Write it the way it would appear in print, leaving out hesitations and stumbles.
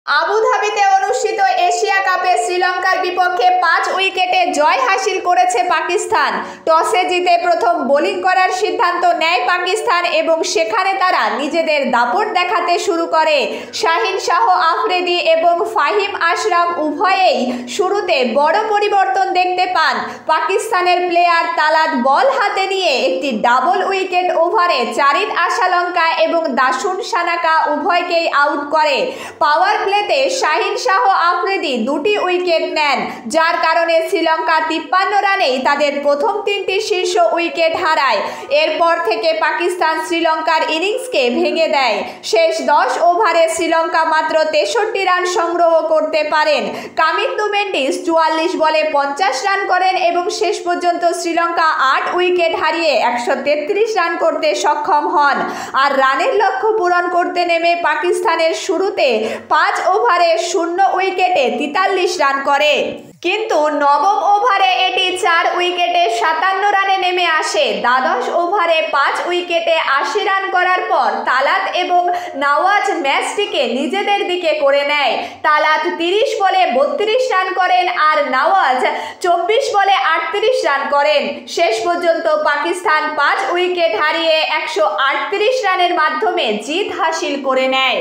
আবুধাবিতে অনুষ্ঠিত এশিয়া কাপে শ্রীলঙ্কার বিপক্ষে 5 উইকেটে জয় হাসিল করেছে পাকিস্তান। টসে জিতে প্রথম বোলিং করার সিদ্ধান্ত নেয় পাকিস্তান এবং সেখানে তারা নিজেদের দাপট দেখাতে শুরু করে। শাহিন শাহ আফ্রিদি এবং ফাহিম আশরাফ উভয়েই শুরুতে বড় পরিবর্তন দেখতে পান। পাকিস্তানের প্লেয়ার তালাত বল হাতে নিয়ে একটি ডাবল উইকেট ওভারে চারিত আশালঙ্কা এবং দাসুন সানাকা উভয়কেই আউট করে। পাওয়ার প্লেতে শাহিন শাহ আফ্রিদি 2টি উইকেট নেন, যার কারণে শ্রীলঙ্কা 53 রানেই তাদের প্রথম 3টি শীর্ষ উইকেট হারায়। এরপর থেকে পাকিস্তান শ্রীলঙ্কার ইনিংসকে ভেঙে দেয়। শেষ 10 ওভারে শ্রীলঙ্কা মাত্র 63 রান সংগ্রহ করতে পারেন। কামিন্দু মেন্ডিস 44 বলে 50 রান করেন এবং শেষ পর্যন্ত শ্রীলঙ্কা 8 উইকেট হারিয়ে 133 রান করতে সক্ষম হন। আর রানের লক্ষ্য পূরণ করতে নেমে পাকিস্তানের শুরুতে 5 ওভারে 0 উইকেটে 43 রান করে, কিন্তু নবম ওভারে এটি 4 উইকেটে 57 রানে নেমে আসে। দ্বাদশ ওভারে 5 উইকেটে 80 রান করার পর তালাত এবং নওয়াজ ম্যাচটিকে নিজেদের দিকে করে নেয়। তালাত 30 বলে 32 রান করেন আর নওয়াজ 24 বলে 38 রান করেন। শেষ পর্যন্ত পাকিস্তান 5 উইকেট হারিয়ে 138 রানের মাধ্যমে জিত হাসিল করে নেয়।